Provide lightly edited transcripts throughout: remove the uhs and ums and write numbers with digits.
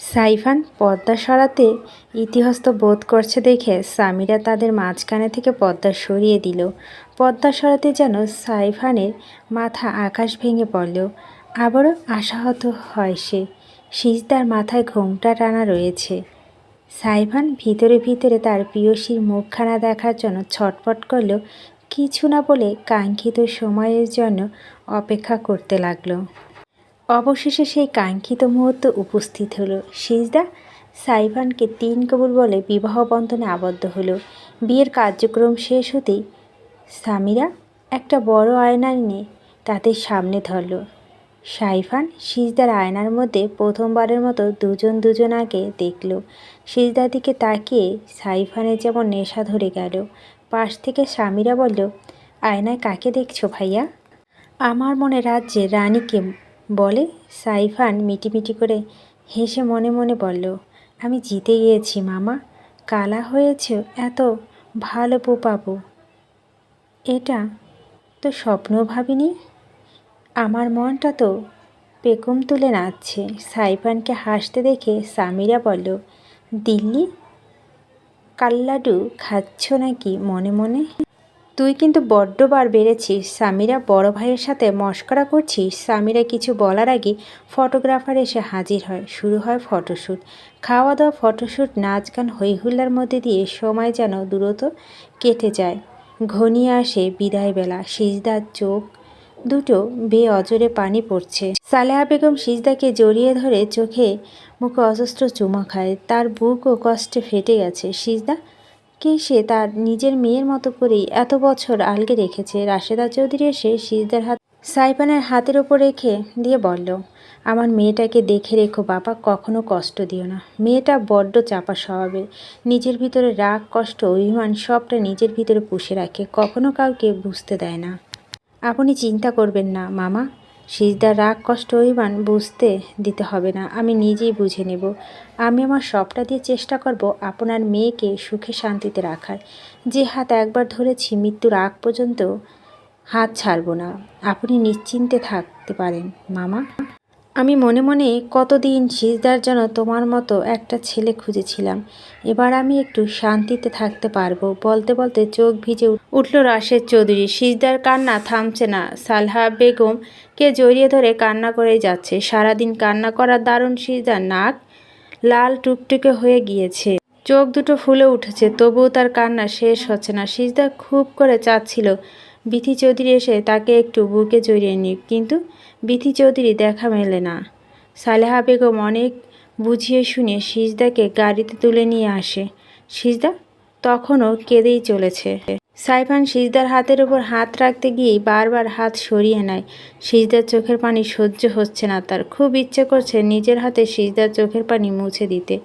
সাইফান পর্দা সরাতে ইতস্তত বোধ করছে দেখে সামিরা তাদের মাঝখানে থেকে পর্দা সরিয়ে দিল। পর্দা সরাতে যেন সাইফানের মাথা আকাশ ভেঙে পড়ল। আবারও আশাহত হয় সে। সিজদার মাথায় ঘোমটা টানা রয়েছে। সাইফান ভিতরে ভিতরে তার প্রিয়সীর মুখখানা দেখার জন্য ছটফট করলেও কিছু না বলে কাঙ্ক্ষিত সময়ের জন্য অপেক্ষা করতে লাগলো। অবশেষে সেই কাঙ্ক্ষিত মুহূর্ত উপস্থিত হলো। সিজদা সাইফানকে ৩ কবুল বলে বিবাহ বন্ধনে আবদ্ধ হলো। বিয়ের কার্যক্রম শেষ হতেই সামিরা একটা বড় আয়না এনে তাদের সামনে ধরল। সাইফান সিজদার আয়নার মধ্যে প্রথমবারের মতো দুজনাকে দেখল। সিজদার দিকে তাকিয়ে সাইফানের যেমন নেশা ধরে গেল। পাশ থেকে সামিরা বলল, আয়নায় কাকে দেখছো ভাইয়া? আমার মনে রাজ্যে রানীকে বলে। সাইফান মিটিমিটি করে হেসে মনে মনে বলল, আমি জিতে গিয়েছি মামা। কালা হয়েছ, এত ভালো বউ পাবো এটা তো স্বপ্নও ভাবিনি। আমার মনটা তো পেখম তুলে নাচছে। সাইফানকে হাসতে দেখে সামিরা বলল, দিল্লি কাল্লাডু খাচ্ছ নাকি মনে মনে? তুই কিন্তু বড্ড বার বেড়েছিস। সামিরা, বড় ভাইয়ের সাথে মশকরা করছিস? সামিরা কিছু বলার আগে ফটোগ্রাফার এসে হাজির হয়। শুরু হয় ফটোশ্যুট। খাওয়া দাওয়া, ফটোশ্যুট, নাচ গান, হইহুল্লার মধ্যে দিয়ে সময় যেন দ্রুত কেটে যায়। ঘনিয়ে আসে বিদায়বেলা। সিজদার চোখ দুটো বেয়ে অজরে পানি পড়ছে। সালেহা বেগম সিজদাকে জড়িয়ে ধরে চোখে মুখে অজস্র চুমা খায়। তার বুকও কষ্টে ফেটে গেছে। সিজদা কে সে তার নিজের মেয়ের মতো করেই এত বছর আলগে রেখেছে। রাশেদা চৌধুরী এসে সিজদার হাত সাইফানের হাতের ওপর রেখে দিয়ে বলল, আমার মেয়েটাকে দেখে রেখো বাবা, কখনো কষ্ট দিও না। মেয়েটা বড্ড চাপা স্বভাবের। নিজের ভিতরে রাগ, কষ্ট, অভিমান সবটা নিজের ভিতরে পুষে রাখে, কখনো কাউকে বুঝতে দেয় না। আপনি চিন্তা করবেন না মামা, সিজদার রাগ, কষ্ট, অভিমান বুঝতে দিতে হবে না। আমি নিজেই বুঝে নেব। আমি আমার সবটা দিয়ে চেষ্টা করব আপনার মেয়েকে সুখে শান্তিতে রাখার। যে হাত একবার ধরেছি মৃত্যুর আগ পর্যন্ত হাত ছাড়ব না। আপনি নিশ্চিন্তে থাকতে পারেন মামা। আমি মনে মনে কতদিন সিজদার জন্য তোমার মতো একটা ছেলে খুঁজেছিলাম। এবার আমি একটু শান্তিতে থাকতে পারবো। বলতে বলতে চোখ ভিজে উঠল রাশেদ চৌধুরী। সিজদার কান্না থামছে না। সালেহা বেগমকে জড়িয়ে ধরে কান্না করেই যাচ্ছে। সারাদিন কান্না করার দারুণ সিজদার নাক লাল টুকটুকে হয়ে গিয়েছে। চোখ দুটো ফুলে উঠেছে, তবুও তার কান্না শেষ হচ্ছে না। সিজদা খুব করে চাচ্ছিল বিথি চৌধুরী এসে তাকে একটু বুকে জড়িয়ে নিক, কিন্তু বিথি চৌধুরী দেখা মেলে না। সালেহা বেগম অনেক বুঝিয়ে শুনিয়ে সিজদাকে গাড়িতে তুলে নিয়ে আসে। সিজদা তখনও কেঁদেই চলেছে। সাইফান সিজদার হাতের উপর হাত রাখতে গিয়েই বারবার হাত সরিয়ে নেয়। সিজদার চোখের পানি সহ্য হচ্ছে না তার। খুব ইচ্ছে করছে নিজের হাতে সিজদার চোখের পানি মুছে দিতে।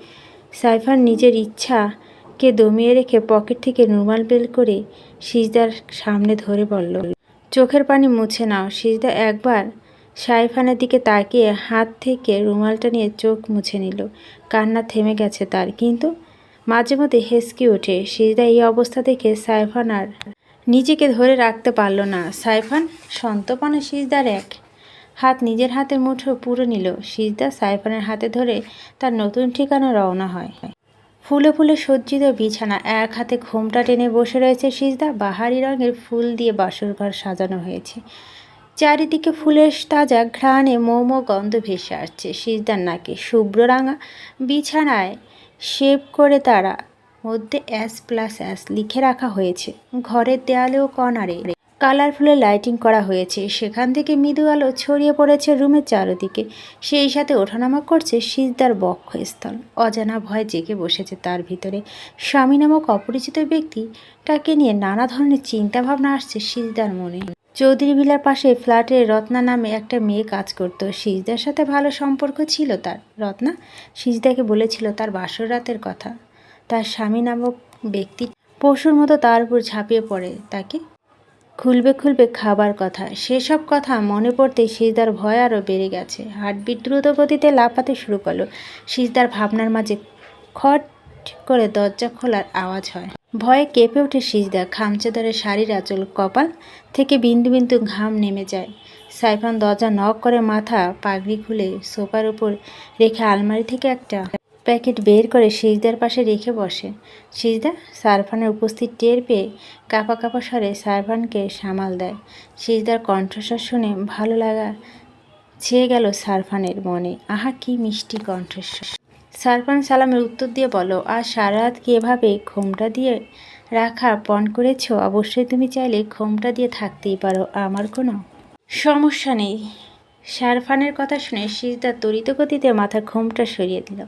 সাইফান নিজের ইচ্ছাকে দমিয়ে রেখে পকেট থেকে রুমাল বের করে সিজদার সামনে ধরে বলল, চোখের পানি মুছে নাও। সিজদা একবার সাইফানের দিকে তাকিয়ে হাত থেকে রুমালটা নিয়ে চোখ মুছে নিল। কান্না থেমে গেছে তার, কিন্তু মাঝে মধ্যে হেসকি ওঠে। সিজদা এই অবস্থা দেখে সাইফান আর নিজেকে ধরে রাখতে পারল না। সাইফান সন্তর্পণে সিজদার এক হাত নিজের হাতের মুঠো পুরো নিল। সিজদা সাইফানের হাতে ধরে তার নতুন ঠিকানা রওনা হয়। ফুলে ফুলে সজ্জিত বিছানা, এক হাতে ঘোমটা টেনে বসে রয়েছে সিজদা। বাহারি রঙের ফুল দিয়ে বাসরঘর সাজানো হয়েছে। চারিদিকে ফুলের তাজা ঘ্রাণে মৌম গন্ধ ভেসে আসছে সিজদার নাকে। শুভ্র রাঙা বিছানায় শেভ করে তারা মধ্যে S+S লিখে রাখা হয়েছে। ঘরের দেয়ালে ও কর্নারে কালারফুলের লাইটিং করা হয়েছে। সেখান থেকে মৃদু আলো ছড়িয়ে পড়েছে রুমের চারদিকে। সেই সাথে ওঠানামা করছে সিজদার বক্ষস্থল। অজানা ভয় জেগে বসেছে তার ভিতরে। স্বামী নামক অপরিচিত ব্যক্তিটাকে নিয়ে নানা ধরনের চিন্তাভাবনা আসছে সিজদার মনে। চৌধুরী ভিলার পাশে ফ্ল্যাটে রত্না নামে একটা মেয়ে কাজ করত। সিজদার সাথে ভালো সম্পর্ক ছিল তার। রত্না সিজদাকে বলেছিল তার বাসর রাতের কথা। তার স্বামী নামক ব্যক্তি পশুর মতো তার উপর ঝাঁপিয়ে পড়ে তাকে খুলবে খাবার কথা। সেসব কথা মনে পড়তেই সিজদার ভয় আরও বেড়ে গেছে। হার্টবিট দ্রুত গতিতে লাফাতে শুরু করলো। সিজদার ভাবনার মাঝে খট করে দরজা খোলার আওয়াজ হয়। ভয়ে কেঁপে ওঠে সিজদা। খামচে ধরে শাড়ির আঁচল, কপাল থেকে বিন্দু বিন্দু ঘাম নেমে যায়। সাইফান দরজা নক করে মাথা পাগড়ি খুলে সোফার উপর রেখে আলমারি থেকে একটা প্যাকেট বের করে সিজদার পাশে রেখে বসে। সিজদা সারফানের উপস্থিত টের পেয়ে কাঁপা কাঁপা স্বরে সারফানকে সামাল দেয়। সিজদার কণ্ঠস্বর শুনে ভালো লাগা ছেয়ে গেল সারফানের মনে। আহা, কি মিষ্টি কণ্ঠস্বর। সারফান সালামের উত্তর দিয়ে বলো, আর সারা রাত কি এভাবে ঘোমটা দিয়ে রাখা পণ করেছ? অবশ্যই তুমি চাইলে ঘোমটা দিয়ে থাকতেই পারো, আমার কোনো সমস্যা নেই। সারফানের কথা শুনে সিজদা তড়িৎ গতিতে মাথার ঘোমটা সরিয়ে দিল।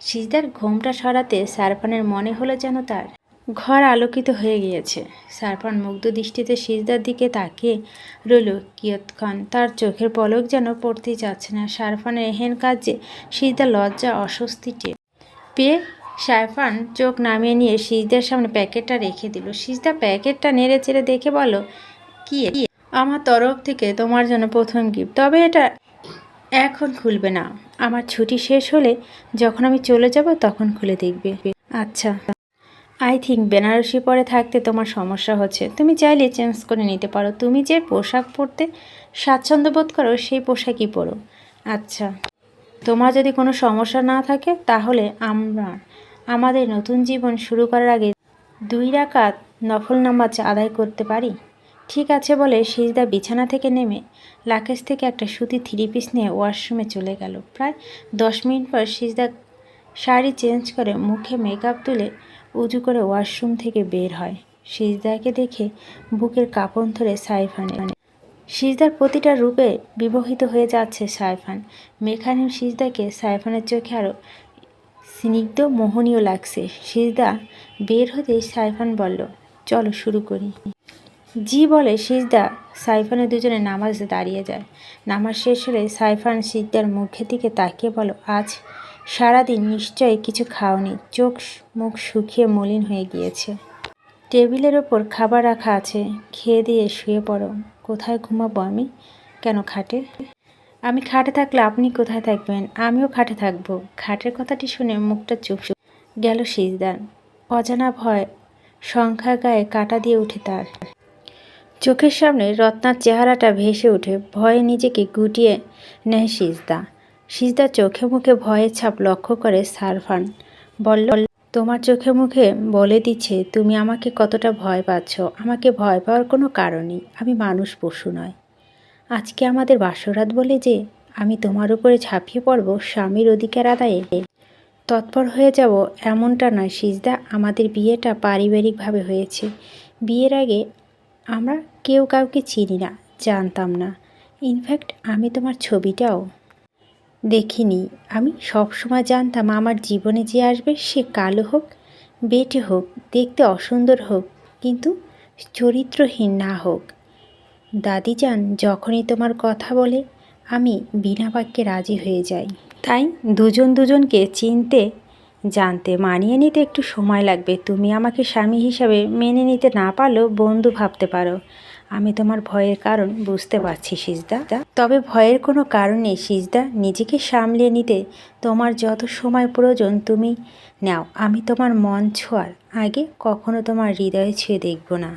সিজদার ঘোমটা সরাতে সারফানের মনে হলো যেন তার ঘর আলোকিত হয়ে গিয়েছে। সারফান মুগ্ধ দৃষ্টিতে সিজদার দিকে তাকিয়ে রইল কিয়ৎক্ষণ। তার চোখের পলক যেন পড়তেই যাচ্ছে না। সারফানের এহেন কাজে সিজদার লজ্জা অস্বস্তি টের পেয়ে সারফান চোখ নামিয়ে নিয়ে সিজদার সামনে প্যাকেটটা রেখে দিল। সিজদা প্যাকেটটা নেড়ে চেড়ে দেখে বলো, কি আমার তরফ থেকে তোমার জন্য প্রথম গিফট, তবে এটা এখন খুলবে না। আমার ছুটি শেষ হলে যখন আমি চলে যাব তখন খুলে দেখবে। আচ্ছা। আই থিঙ্ক বেনারসি পরে থাকতে তোমার সমস্যা হচ্ছে। তুমি চাইলে চেঞ্জ করে নিতে পারো। তুমি যে পোশাক পরতে স্বাচ্ছন্দ্য বোধ করো সেই পোশাকই পরো। আচ্ছা, তোমার যদি কোনো সমস্যা না থাকে তাহলে আমরা আমাদের নতুন জীবন শুরু করার আগে 2 রাকাত নফল নামাজ আদায় করতে পারি? ঠিক আছে বলে সিজদা বিছানা থেকে নেমে লাকেজ থেকে একটা সুতি 3 পিস নিয়ে ওয়াশরুমে চলে গেল। প্রায় 10 মিনিট পর সিজদা শাড়ি চেঞ্জ করে মুখে মেকআপ তুলে উজু করে ওয়াশরুম থেকে বের হয়। সিজদাকে দেখে বুকের কাঁপন ধরে সাইফানের। সিজদার প্রতিটা রূপে বিবহিত হয়ে যাচ্ছে সাইফান। মেখানিম সিজদাকে সাইফানের চোখে আরও স্নিগ্ধ মোহনীয় লাগছে। সিজদা বের হতেই সাইফান বলল, চলো শুরু করি। জি বলে সিজদা সাইফানের দুজনে নামাজে দাঁড়িয়ে যায়। নামাজ শেষ হলে সাইফান সিজদার মুখের দিকে তাকিয়ে বলো, আজ সারাদিন নিশ্চয়ই কিছু খাওনি, চোখ মুখ শুকিয়ে মলিন হয়ে গিয়েছে। টেবিলের ওপর খাবার রাখা আছে, খেয়ে দিয়ে শুয়ে পড়ো। কোথায় ঘুমাবো আমি? কেন খাটে? আমি খাটে থাকলে আপনি কোথায় থাকবেন? আমিও খাটে থাকবো। খাটের কথাটি শুনে মুখটা চুপ গেল সিজদার। অজানা ভয় সংখ্যা গায়ে কাটা দিয়ে উঠে তার। চোখের সামনে রত্নার চেহারাটা ভেসে ওঠে। ভয়ে নিজেকে গুটিয়ে নেয় সিজদা। সিজদার চোখে মুখে ভয়ের ছাপ লক্ষ্য করে সারফান বলল, তোমার চোখে মুখে বলে দিচ্ছে তুমি আমাকে কতটা ভয় পাচ্ছ। আমাকে ভয় পাওয়ার কোনো কারণ নেই। আমি মানুষ, পশু নয়। আজকে আমাদের বাসরাত বলে যে আমি তোমার উপরে ঝাঁপিয়ে পড়ব স্বামীর অধিকার আদায়ে তৎপর হয়ে যাব এমনটা নয় সিজদা। আমাদের বিয়েটা পারিবারিকভাবে হয়েছে। বিয়ের আগে আমরা কেউ কাউকে চিনি না, জানতাম না। ইনফ্যাক্ট আমি তোমার ছবিটাও দেখিনি। আমি সবসময় জানতাম আমার জীবনে যে আসবে সে কালো হোক, বেটে হোক, দেখতে অসুন্দর হোক, কিন্তু চরিত্রহীন না হোক। দাদিজান যখনই তোমার কথা বলে আমি বিনা বাক্যে রাজি হয়ে যাই। তাই দুজন দুজনকে চিনতে, জানতে, মানিয়ে নিতে একটু সময় লাগবে। তুমি আমাকে স্বামী হিসাবে মেনে নিতে না পারলেও বন্ধু ভাবতে পারো। আমি তোমার ভয়ের কারণ বুঝতে পারছি সিজদা, তবে ভয়ের কোনো কারণ নেই সিজদা। নিজেকে সামলিয়ে নিতে তোমার যত সময় প্রয়োজন তুমি নাও। আমি তোমার মন ছোঁয়ার আগে কখনো তোমার হৃদয়ে ছুঁয়ে দেখব না।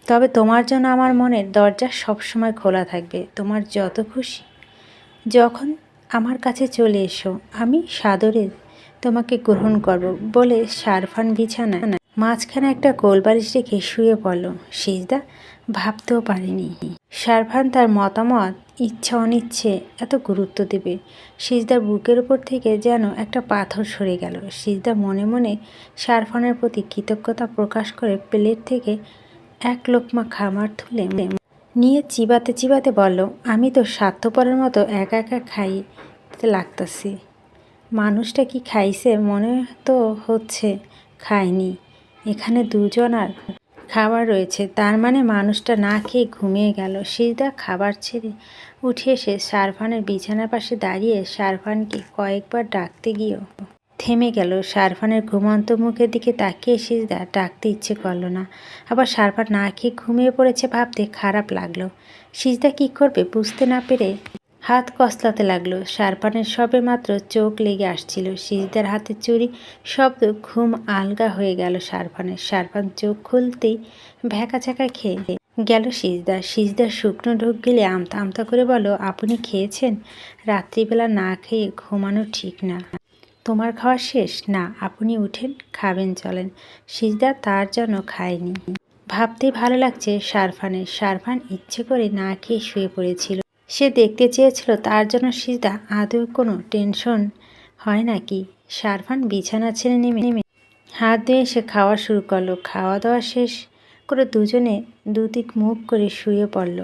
তবে তোমার জন্য আমার মনের দরজা সবসময় খোলা থাকবে। তোমার যত খুশি যখন আমার কাছে চলে এসো, আমি সাদরে তোমাকে গ্রহণ করব বলে সারফান বিছানা মাঝখানে একটা কোলবালিশ রেখে শুয়ে পড়ল। সিজদা ভাবতেও পারেনি সারফান তার মতামত, ইচ্ছা অনিচ্ছে এত গুরুত্ব দেবে। সিজদার বুকের উপর থেকে যেন একটা পাথর সরে গেল। সিজদা মনে মনে সারফানের প্রতি কৃতজ্ঞতা প্রকাশ করে প্লেট থেকে এক লোকমা খাবার তুলে নিয়ে চিবাতে চিবাতে বলল, আমি তো স্বার্থপরের মতো একা একা খাইতে লাগতাছি। মানুষটা কি খাইছে? মনে তো হচ্ছে খায়নি। এখানে দুজনার খাবার রয়েছে, তার মানে মানুষটা না খেয়ে ঘুমিয়ে গেল। সিজদা খাবার ছেড়ে উঠে এসে সারফানের বিছানার পাশে দাঁড়িয়ে সারফানকে কয়েকবার ডাকতে গিয়েও থেমে গেল। সারফানের ঘুমন্ত মুখের দিকে তাকিয়ে সিজদা ডাকতে ইচ্ছে করল না। আবার সারফান না খেয়ে ঘুমিয়ে পড়েছে ভাবতে খারাপ লাগলো। সিজদা কী করবে বুঝতে না পেরে হাত কসলাতে লাগলো। সারফানের সবে মাত্র চোখ লেগে আসছিল। সিজদার হাতে চুরি শব্দ ঘুম আলগা হয়ে গেল সারফানের। সারফান চোখ খুলতেই ভ্যাকাচাকা খেয়ে গেল সিজদা শুকনো ঢোক গিলে আমতা আমতা করে বলল, আপনি খেয়েছেন? রাত্রিবেলা না খেয়ে ঘুমানো ঠিক না। তোমার খাওয়া শেষ? না। আপনি উঠেন, খাবেন, চলেন। সিজদা তার জন্য খায়নি। ভাবতেই ভালো লাগছে শারফান ইচ্ছে করে না খেয়ে শুয়ে পড়েছিল। সে দেখতে চেয়েছিল তার জন্য সিজদা আদৌ কোনো টেনশন হয় নাকি। শারফান বিছানা ছেড়ে নেমে হাত ধুয়ে সে খাওয়া শুরু করলো। খাওয়া দাওয়া শেষ করে দুজনে দুদিক মুখ করে শুয়ে পড়ল।